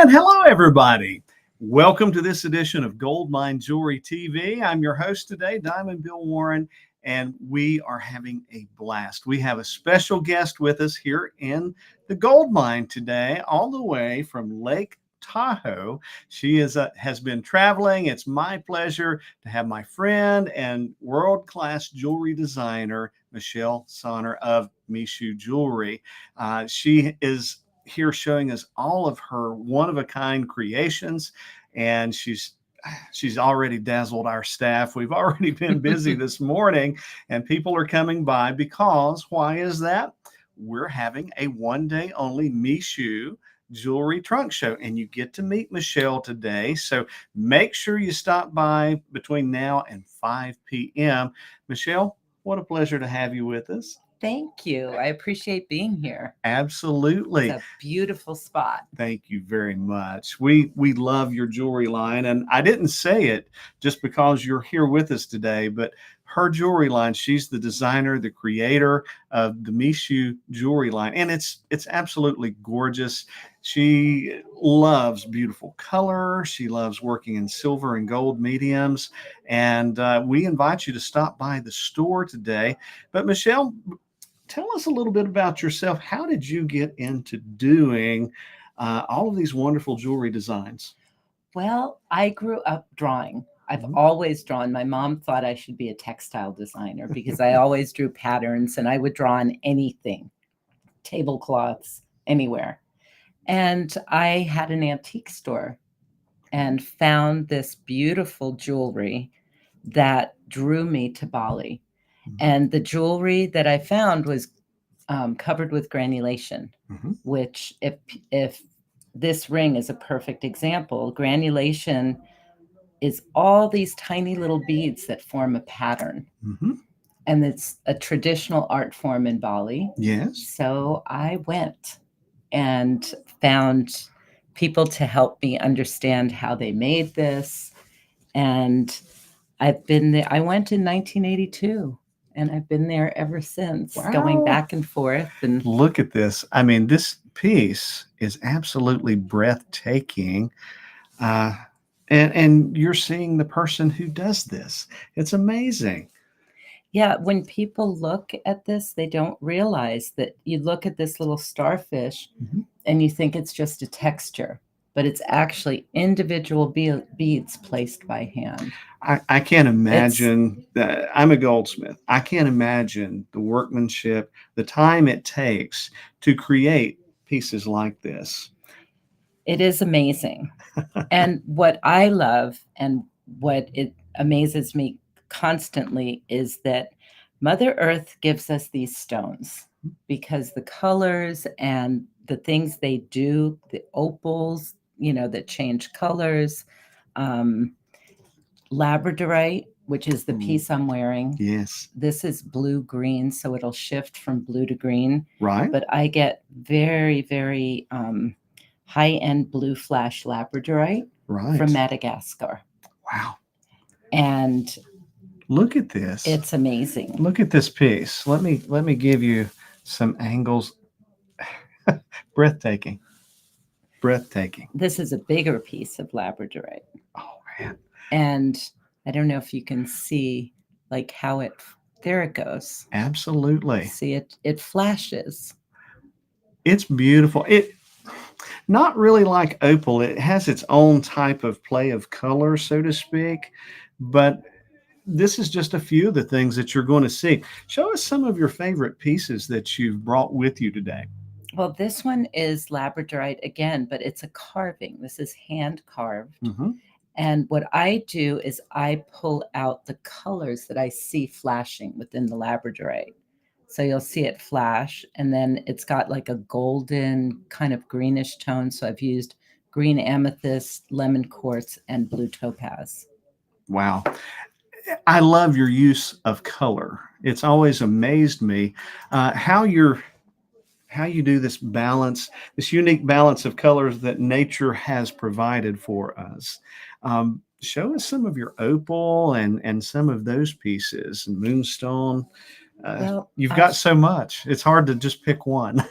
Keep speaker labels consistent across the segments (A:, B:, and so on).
A: And hello, everybody. Welcome to this edition of Goldmine Jewelry TV. I'm your host today, Diamond Bill Warren, and we are having a blast. We have a special guest with us here in the Gold Mine today, all the way from Lake Tahoe. She has been traveling. It's my pleasure to have my friend and world-class jewelry designer, Michelle Sonner of Michou Jewelry. She is here showing us all of her one-of-a-kind creations, and she's already dazzled our staff. We've already been busy this morning, and people are coming by because why is that? We're having a one-day only Michou Jewelry Trunk Show, and you get to meet Michelle today. So make sure you stop by between now and 5 p.m. Michelle, what a pleasure to have you with us.
B: Thank you. I appreciate being here.
A: Absolutely.
B: It's a beautiful spot.
A: Thank you very much. We love your jewelry line, and I didn't say it just because you're here with us today, but her jewelry line, she's the designer, the creator of the Michou Jewelry line, and it's absolutely gorgeous. She loves beautiful color. She loves working in silver and gold mediums, and we invite you to stop by the store today. But Michelle, tell us a little bit about yourself. How did you get into doing all of these wonderful jewelry designs?
B: Well, I grew up drawing. I've
A: Mhm.
B: always drawn. My mom thought I should be a textile designer because I always drew patterns and I would draw on anything, tablecloths, anywhere. And I had an antique store and found this beautiful jewelry that drew me to Bali.
A: Mhm.
B: And the jewelry that I found was covered with granulation,
A: Mhm.
B: which if this ring is a perfect example, granulation is all these tiny little beads that form a pattern.
A: Mhm.
B: And it's a traditional art form in Bali.
A: Yes.
B: So I went and found people to help me understand how they made this. And I've been there. I went in 1982 and I've been there ever since, going
A: Wow.
B: back and forth. And
A: Look at this. I mean, this piece is absolutely breathtaking. Uh, and you're seeing the person who does this. It's amazing.
B: yeah, when people look at this, they don't realize that you look at this little starfish
A: Mhm.
B: and you think it's just a texture, but it's actually individual beads placed by hand.
A: I can't
B: It's
A: imagine that. I'm a goldsmith. I can't imagine the workmanship, the time it takes to create pieces like this.
B: it is amazing. And what I love and what it amazes me constantly is that Mother Earth gives us these stones because the colors and the things they do, the opals, that change colors, um, labradorite, which is the
A: Mm,
B: piece I'm wearing.
A: yes.
B: This is blue green, so it'll shift from blue to green.
A: Right.
B: But I get very, very high end blue flash labradorite
A: Right.
B: from Madagascar.
A: Wow.
B: And
A: Look at this.
B: it's amazing.
A: Look at this piece. Let me give you some angles. Breathtaking. Breathtaking.
B: This is a bigger piece of labradorite.
A: Oh man.
B: And I don't know if you can see like how there it goes.
A: Absolutely.
B: See it flashes.
A: It's beautiful. It not really like opal. It has its own type of play of color, so to speak. But this is just a few of the things that you're going to see. Show us some of your favorite pieces that you've brought with you today.
B: Well, this one is labradorite again, but it's a carving. This is hand carved.
A: Mm-hmm.
B: And what I do is I pull out the colors that I see flashing within the labradorite. So you'll see it flash, and then it's got like a golden kind of greenish tone. So I've used green amethyst, lemon quartz, and blue topaz.
A: Wow. I love your use of color. It's always amazed me how you do this balance, this unique balance of colors that nature has provided for us. Show us some of your opal and some of those pieces and moonstone.
B: Well,
A: You've got so much. It's hard to just pick one.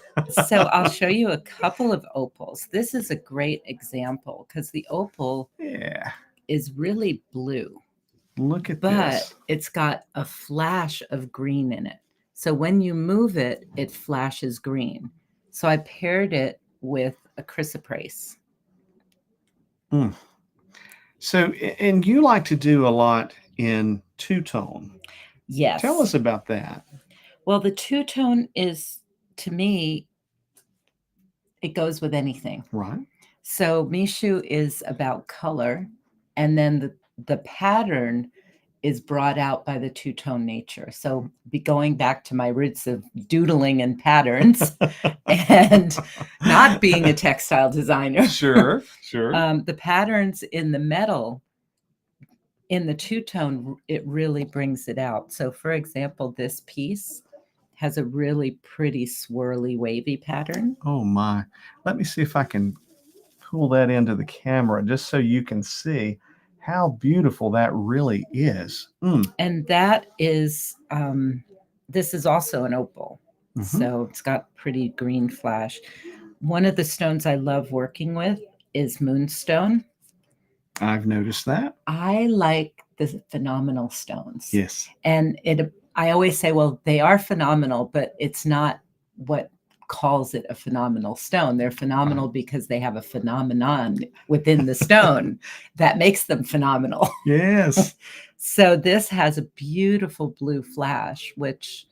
B: so I'll show you a couple of opals. This is a great example because the opal
A: Yeah.
B: is really blue,
A: Look at
B: but
A: this.
B: it's got a flash of green in it. So when you move it, it flashes green. So I paired it with a chrysoprase.
A: Mm. So, and you like to do a lot in two-tone.
B: Yes.
A: Tell us about that.
B: Well, the two-tone is, to me, it goes with anything.
A: Right.
B: So Michou is about color, and then the pattern is brought out by the two-tone nature. So be going back to my roots of doodling and patterns and not being a textile designer.
A: Sure, sure.
B: The patterns in the metal, in the two-tone, it really brings it out. So for example, this piece has a really pretty swirly wavy pattern.
A: Oh my. Let me see if I can pull that into the camera just so you can see how beautiful that really is.
B: And that is, this is also an opal.
A: Mm-hmm.
B: So it's got pretty green flash. One of the stones I love working with is moonstone.
A: I've noticed that.
B: I like the phenomenal stones.
A: Yes.
B: And I always say, well, they are phenomenal, but it's not what calls it a phenomenal stone. They're phenomenal because they have a phenomenon within the stone that makes them phenomenal.
A: Yes.
B: So this has a beautiful blue flash, which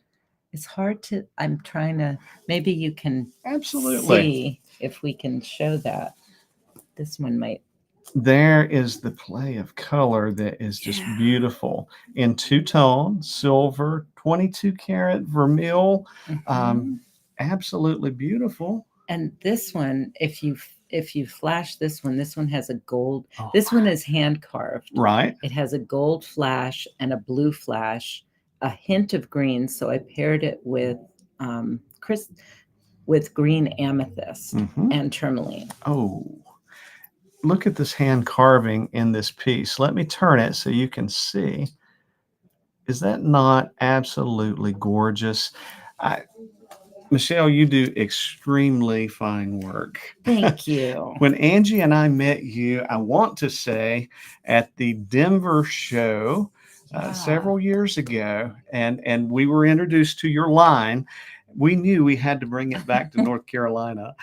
B: is hard to, I'm trying to, maybe you can
A: Absolutely
B: see if we can show that. This one might.
A: There is the play of color that is just beautiful in two-tone, silver, 22 karat vermeil. Absolutely beautiful.
B: And this one, if you flash this one has a gold. This one is hand carved.
A: Right.
B: It has a gold flash and a blue flash, a hint of green. So I paired it with with green amethyst and tourmaline.
A: Oh, look at this hand carving in this piece. Let me turn it so you can see. Is that not absolutely gorgeous? Michelle, you do extremely fine work.
B: Thank you.
A: When Angie and I met you, I want to say at the Denver show several years ago, and we were introduced to your line, we knew we had to bring it back to North Carolina.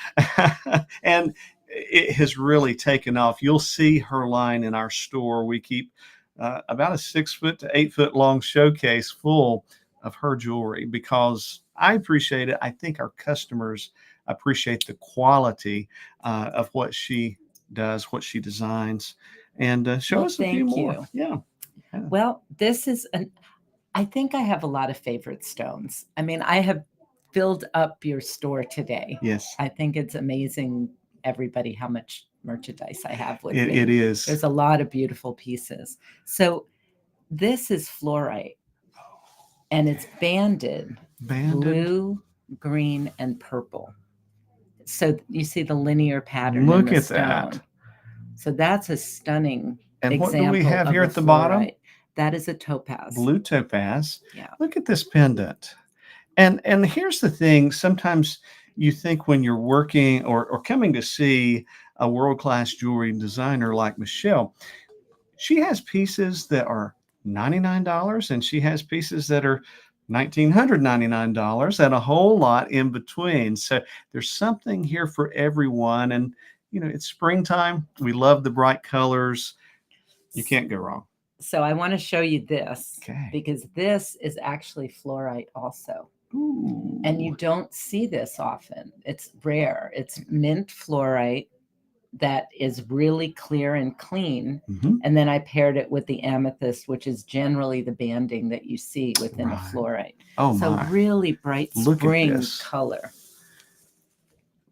A: And it has really taken off. You'll see her line in our store. We keep about a 6 foot to 8 foot long showcase full of her jewelry because I appreciate it. I think our customers appreciate the quality of what she does, what she designs, and show us a few more. Yeah.
B: Well, this is I think I have a lot of favorite stones. I mean, I have filled up your store today.
A: Yes.
B: I think it's amazing, everybody, how much merchandise I have with me.
A: It is.
B: There's a lot of beautiful pieces. So this is fluorite, and it's banded blue, green, and purple. So you see the linear pattern.
A: Look at that.
B: So that's a stunning
A: and
B: example.
A: What do we have here at the bottom?
B: That is a topaz.
A: Blue topaz.
B: Yeah.
A: Look at this pendant. And here's the thing. Sometimes you think when you're working or coming to see a world-class jewelry designer like Michelle, she has pieces that are $99 and she has pieces that are $1,999 and a whole lot in between. So there's something here for everyone. And, you know, it's springtime. We love the bright colors. You can't go wrong.
B: So I want to show you this because this is actually fluorite also.
A: Ooh.
B: And you don't see this often. It's rare. It's mint fluorite that is really clear and clean. And then I paired it with the amethyst, which is generally the banding that you see within a fluorite.
A: Oh,
B: so
A: my.
B: Really bright spring color.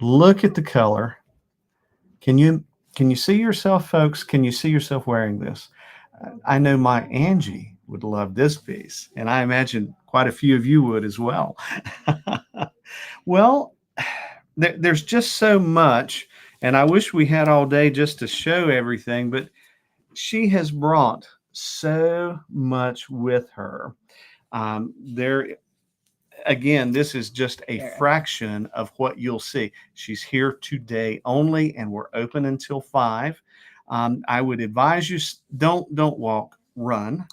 A: Look at the color. Can you see yourself, folks? Can you see yourself wearing this? I know my Angie would love this piece, and I imagine quite a few of you would as well. Well, there's just so much, and I wish we had all day just to show everything, but she has brought so much with her. There again, this is just a
B: There.
A: fraction of what you'll see. She's here today only, and we're open until 5. I would advise you don't walk, run.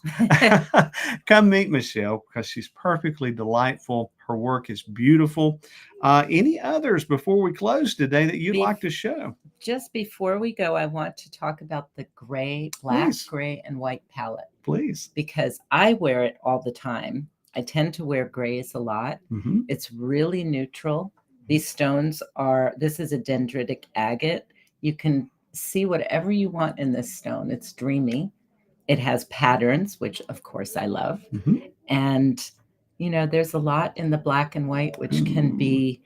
A: Come meet Michelle because she's perfectly delightful. Her work is beautiful. Any others before we close today that you'd like to show?
B: Just before we go, I want to talk about the black,
A: Please.
B: gray, and white palette
A: Please.
B: because I wear it all the time. I tend to wear grays a lot.
A: Mm-hmm.
B: It's really neutral. These stones this is a dendritic agate. You can see whatever you want in this stone. It's dreamy. It has patterns, which of course I love.
A: Mm-hmm.
B: And, there's a lot in the black and white, which can be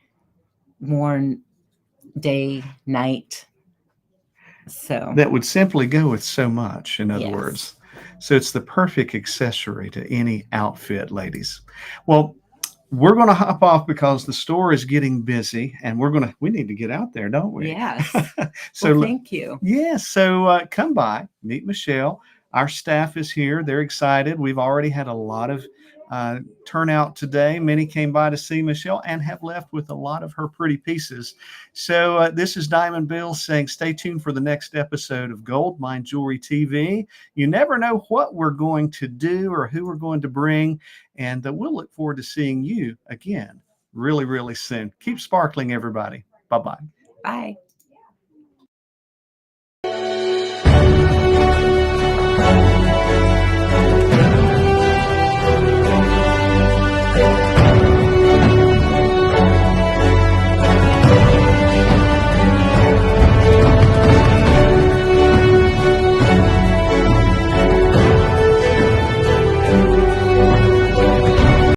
B: worn day, night. So
A: that would simply go with so much, in other
B: Yes.
A: words. So it's the perfect accessory to any outfit, ladies. Well, we're going to hop off because the store is getting busy, and we need to get out there, don't we?
B: Yes.
A: So
B: Well, thank you.
A: yes, so come by, meet Michelle. Our staff is here. They're excited. We've already had a lot of turnout today. Many came by to see Michelle and have left with a lot of her pretty pieces. So this is Diamond Bill saying stay tuned for the next episode of Gold Mine Jewelry TV. You never know what we're going to do or who we're going to bring, and we'll look forward to seeing you again really, really soon. Keep sparkling, everybody. Bye-bye.
B: Bye.